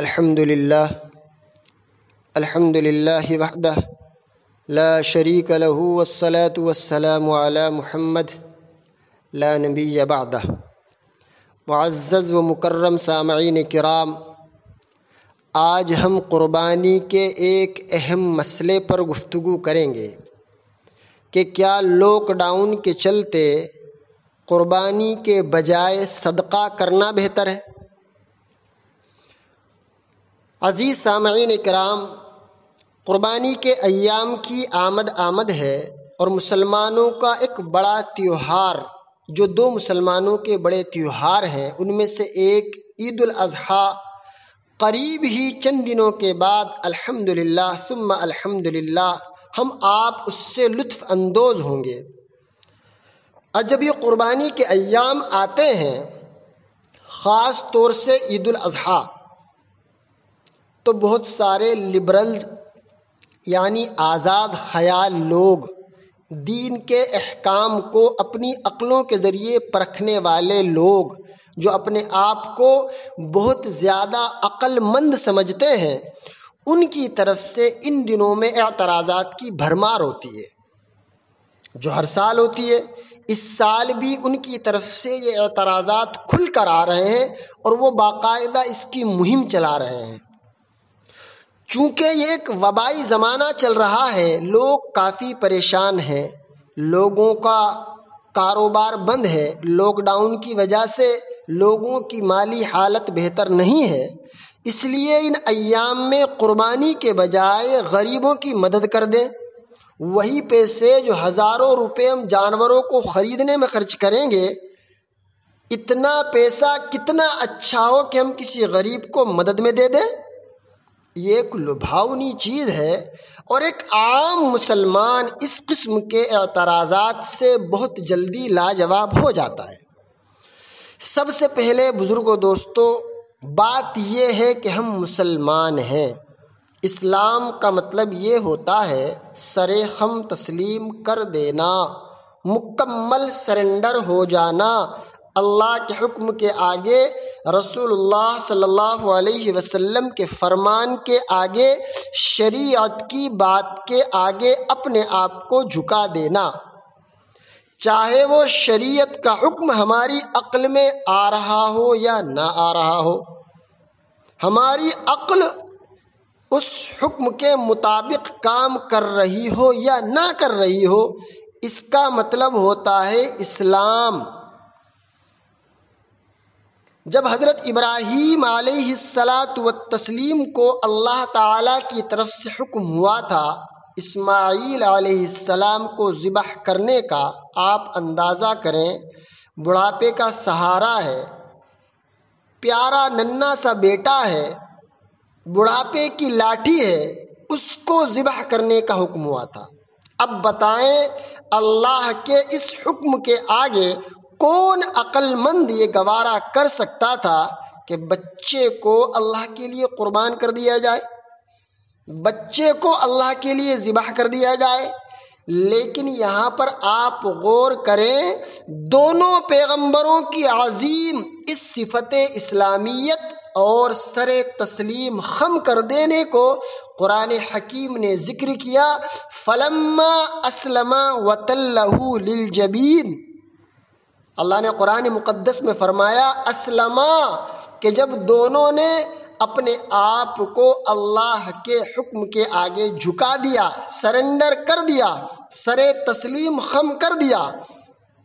الحمد للہ وحدہ لا شریک لہ والصلاة والسلام علی محمد لا نبی بعدہ۔ معزز و مکرم سامعین کرام، آج ہم قربانی کے ایک اہم مسئلے پر گفتگو کریں گے کہ کیا لاک ڈاؤن کے چلتے قربانی کے بجائے صدقہ کرنا بہتر ہے؟ عزیز سامعین کرام، قربانی کے ایام کی آمد ہے اور مسلمانوں کا ایک بڑا تیوہار، جو دو مسلمانوں کے بڑے تیوہار ہیں ان میں سے ایک عید الاضحیٰ قریب ہی چند دنوں کے بعد الحمدللہ ثم الحمدللہ ہم آپ اس سے لطف اندوز ہوں گے۔ اور جب یہ قربانی کے ایام آتے ہیں، خاص طور سے عید الاضحیٰ، تو بہت سارے لبرلز یعنی آزاد خیال لوگ، دین کے احکام کو اپنی عقلوں کے ذریعے پرکھنے والے لوگ، جو اپنے آپ کو بہت زیادہ عقل مند سمجھتے ہیں، ان کی طرف سے ان دنوں میں اعتراضات کی بھرمار ہوتی ہے، جو ہر سال ہوتی ہے۔ اس سال بھی ان کی طرف سے یہ اعتراضات کھل کر آ رہے ہیں اور وہ باقاعدہ اس کی مہم چلا رہے ہیں۔ چونکہ یہ ایک وبائی زمانہ چل رہا ہے، لوگ کافی پریشان ہیں، لوگوں کا کاروبار بند ہے، لاک ڈاؤن کی وجہ سے لوگوں کی مالی حالت بہتر نہیں ہے، اس لیے ان ایام میں قربانی کے بجائے غریبوں کی مدد کر دیں۔ وہی پیسے جو ہزاروں روپے ہم جانوروں کو خریدنے میں خرچ کریں گے، اتنا پیسہ کتنا اچھا ہو کہ ہم کسی غریب کو مدد میں دے دیں۔ یہ ایک لبھاؤنی چیز ہے اور ایک عام مسلمان اس قسم کے اعتراضات سے بہت جلدی لاجواب ہو جاتا ہے۔ سب سے پہلے بزرگوں دوستو، بات یہ ہے کہ ہم مسلمان ہیں۔ اسلام کا مطلب یہ ہوتا ہے سر خم تسلیم کر دینا، مکمل سرنڈر ہو جانا، اللہ کے حکم کے آگے، رسول اللہ صلی اللہ علیہ وسلم کے فرمان کے آگے، شریعت کی بات کے آگے اپنے آپ کو جھکا دینا، چاہے وہ شریعت کا حکم ہماری عقل میں آ رہا ہو یا نہ آ رہا ہو۔ ہماری عقل اس حکم کے مطابق کام کر رہی ہو یا نہ کر رہی ہو، اس کا مطلب ہوتا ہے اسلام۔ جب حضرت ابراہیم علیہ السلام کو اللہ تعالیٰ کی طرف سے حکم ہوا تھا اسماعیل علیہ السلام کو ذبح کرنے کا، آپ اندازہ کریں، بڑھاپے کا سہارا ہے، پیارا ننھا سا بیٹا ہے، بڑھاپے کی لاٹھی ہے، اس کو ذبح کرنے کا حکم ہوا تھا۔ اب بتائیں، اللہ کے اس حکم کے آگے کون عقل مند یہ گوارا کر سکتا تھا کہ بچے کو اللہ کے لیے قربان کر دیا جائے، بچے کو اللہ کے لیے ذبح کر دیا جائے؟ لیکن یہاں پر آپ غور کریں، دونوں پیغمبروں کی عظیم اس صفت اسلامیت اور سر تسلیم خم کر دینے کو قرآن حکیم نے ذکر کیا، فلما اسلم وتلہ للجبین۔ اللہ نے قرآن مقدس میں فرمایا اسلما، کہ جب دونوں نے اپنے آپ کو اللہ کے حکم کے آگے جھکا دیا، سرنڈر کر دیا، سر تسلیم خم کر دیا،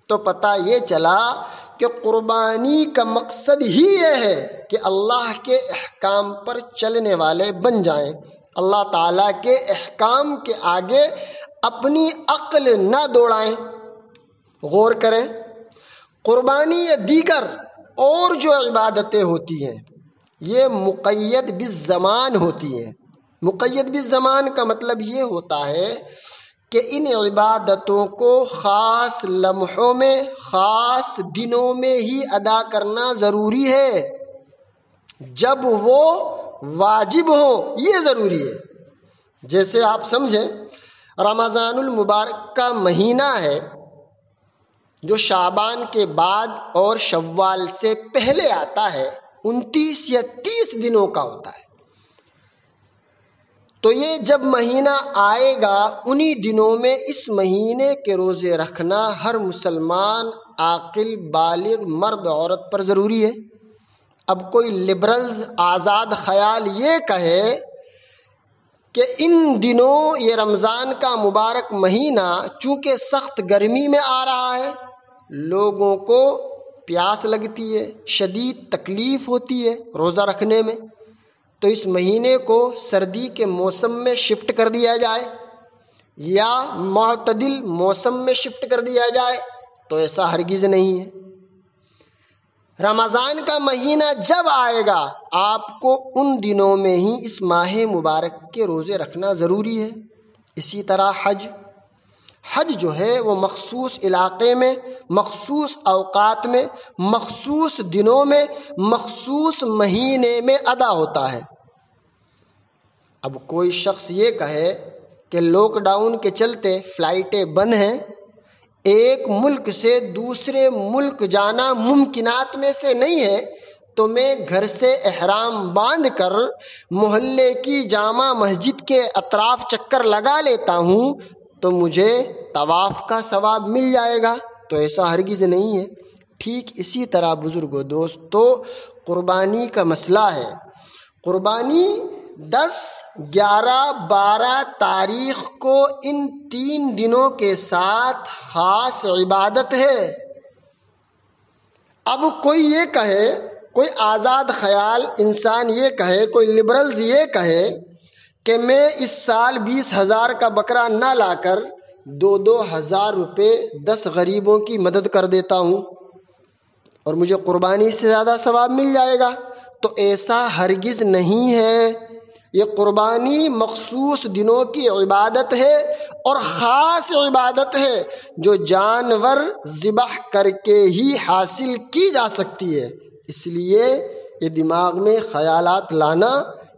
تو پتہ یہ چلا کہ قربانی کا مقصد ہی یہ ہے کہ اللہ کے احکام پر چلنے والے بن جائیں، اللہ تعالیٰ کے احکام کے آگے اپنی عقل نہ دوڑائیں۔ غور کریں، قربانی یا دیگر اور جو عبادتیں ہوتی ہیں یہ مقید بالزمان ہوتی ہیں۔ مقید بالزمان کا مطلب یہ ہوتا ہے کہ ان عبادتوں کو خاص لمحوں میں، خاص دنوں میں ہی ادا کرنا ضروری ہے، جب وہ واجب ہوں، یہ ضروری ہے۔ جیسے آپ سمجھیں، رمضان المبارک کا مہینہ ہے جو شعبان کے بعد اور شوال سے پہلے آتا ہے، 29 یا 30 دنوں کا ہوتا ہے۔ تو یہ جب مہینہ آئے گا انہی دنوں میں اس مہینے کے روزے رکھنا ہر مسلمان عاقل بالغ مرد عورت پر ضروری ہے۔ اب کوئی لبرلز آزاد خیال یہ کہے کہ ان دنوں یہ رمضان کا مبارک مہینہ چونکہ سخت گرمی میں آ رہا ہے، لوگوں کو پیاس لگتی ہے، شدید تکلیف ہوتی ہے روزہ رکھنے میں، تو اس مہینے کو سردی کے موسم میں شفٹ کر دیا جائے یا معتدل موسم میں شفٹ کر دیا جائے، تو ایسا ہرگز نہیں ہے۔ رمضان کا مہینہ جب آئے گا آپ کو ان دنوں میں ہی اس ماہ مبارک کے روزے رکھنا ضروری ہے۔ اسی طرح حج جو ہے وہ مخصوص علاقے میں، مخصوص اوقات میں، مخصوص دنوں میں، مخصوص مہینے میں ادا ہوتا ہے۔ اب کوئی شخص یہ کہے کہ لاک ڈاؤن کے چلتے فلائٹیں بند ہیں، ایک ملک سے دوسرے ملک جانا ممکنات میں سے نہیں ہے، تو میں گھر سے احرام باندھ کر محلے کی جامع مسجد کے اطراف چکر لگا لیتا ہوں تو مجھے طواف کا ثواب مل جائے گا، تو ایسا ہرگز نہیں ہے۔ ٹھیک اسی طرح بزرگو دوستو قربانی کا مسئلہ ہے۔ قربانی 10، 11، 12 تاریخ کو ان 3 دنوں کے ساتھ خاص عبادت ہے۔ اب کوئی یہ کہے، کوئی آزاد خیال انسان یہ کہے، کوئی لبرلز یہ کہے کہ میں اس سال 20,000 کا بکرا نہ لا کر 2,000 روپے 10 غریبوں کی مدد کر دیتا ہوں اور مجھے قربانی سے زیادہ ثواب مل جائے گا، تو ایسا ہرگز نہیں ہے۔ یہ قربانی مخصوص دنوں کی عبادت ہے اور خاص عبادت ہے جو جانور ذبح کر کے ہی حاصل کی جا سکتی ہے۔ اس لیے یہ دماغ میں خیالات لانا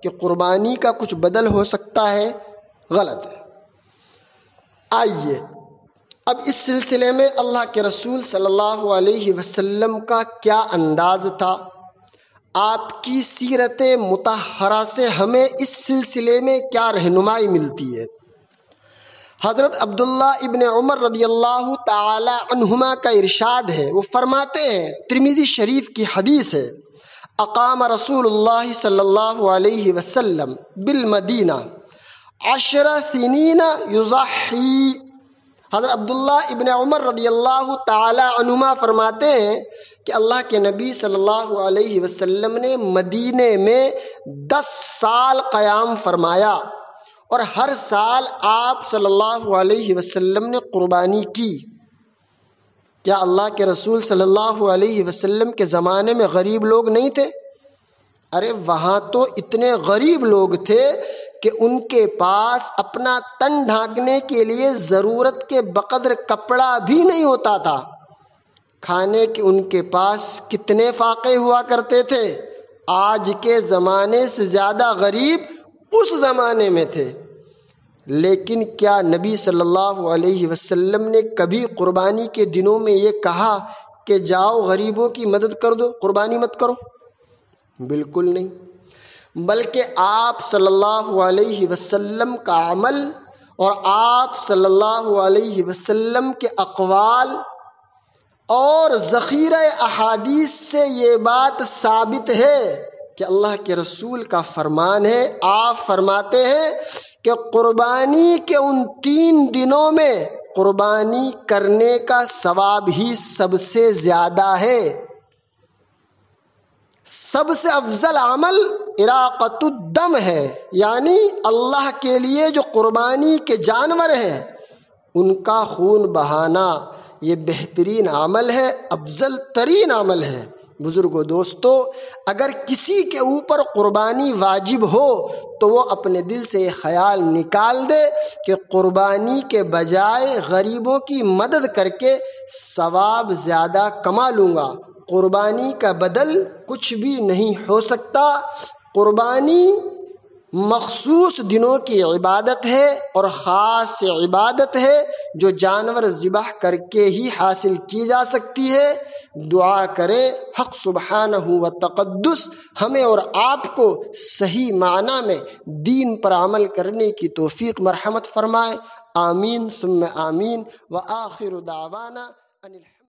کہ قربانی کا کچھ بدل ہو سکتا ہے، غلط ہے۔ آئیے اب اس سلسلے میں اللہ کے رسول صلی اللہ علیہ وسلم کا کیا انداز تھا، آپ کی سیرت مطہرہ سے ہمیں اس سلسلے میں کیا رہنمائی ملتی ہے۔ حضرت عبداللہ ابن عمر رضی اللہ تعالی عنہما کا ارشاد ہے، وہ فرماتے ہیں، ترمذی شریف کی حدیث ہے، اقام رسول اللہ صلی اللہ علیہ وسلم بالمدینہ 10 سنین یضحی۔ حضرت عبداللہ ابن عمر رضی اللہ تعالی عنہما فرماتے ہیں کہ اللہ کے نبی صلی اللہ علیہ وسلم نے مدینے میں 10 سال قیام فرمایا اور ہر سال آپ صلی اللہ علیہ وسلم نے قربانی کی۔ کیا اللہ کے رسول صلی اللہ علیہ وسلم کے زمانے میں غریب لوگ نہیں تھے؟ ارے وہاں تو اتنے غریب لوگ تھے کہ ان کے پاس اپنا تن ڈھانکنے کے لیے ضرورت کے بقدر کپڑا بھی نہیں ہوتا تھا۔ کھانے کے ان کے پاس کتنے فاقے ہوا کرتے تھے، آج کے زمانے سے زیادہ غریب اس زمانے میں تھے۔ لیکن کیا نبی صلی اللہ علیہ وسلم نے کبھی قربانی کے دنوں میں یہ کہا کہ جاؤ غریبوں کی مدد کر دو، قربانی مت کرو؟ بالکل نہیں، بلکہ آپ صلی اللہ علیہ وسلم کا عمل اور آپ صلی اللہ علیہ وسلم کے اقوال اور ذخیرہ احادیث سے یہ بات ثابت ہے کہ اللہ کے رسول کا فرمان ہے، آپ فرماتے ہیں کہ قربانی کے ان 3 دنوں میں قربانی کرنے کا ثواب ہی سب سے زیادہ ہے۔ سب سے افضل عمل اراقۃ الدم ہے، یعنی اللہ کے لیے جو قربانی کے جانور ہیں ان کا خون بہانا، یہ بہترین عمل ہے، افضل ترین عمل ہے۔ بزرگو دوستو، اگر کسی کے اوپر قربانی واجب ہو تو وہ اپنے دل سے یہ خیال نکال دے کہ قربانی کے بجائے غریبوں کی مدد کر کے ثواب زیادہ کما لوں گا۔ قربانی کا بدل کچھ بھی نہیں ہو سکتا۔ قربانی مخصوص دنوں کی عبادت ہے اور خاص عبادت ہے جو جانور ذبح کر کے ہی حاصل کی جا سکتی ہے۔ دعا کریں حق سبحانہ و تقدس ہمیں اور آپ کو صحیح معنی میں دین پر عمل کرنے کی توفیق مرحمت فرمائے۔ آمین ثم آمین۔ وآخر دعوانا ان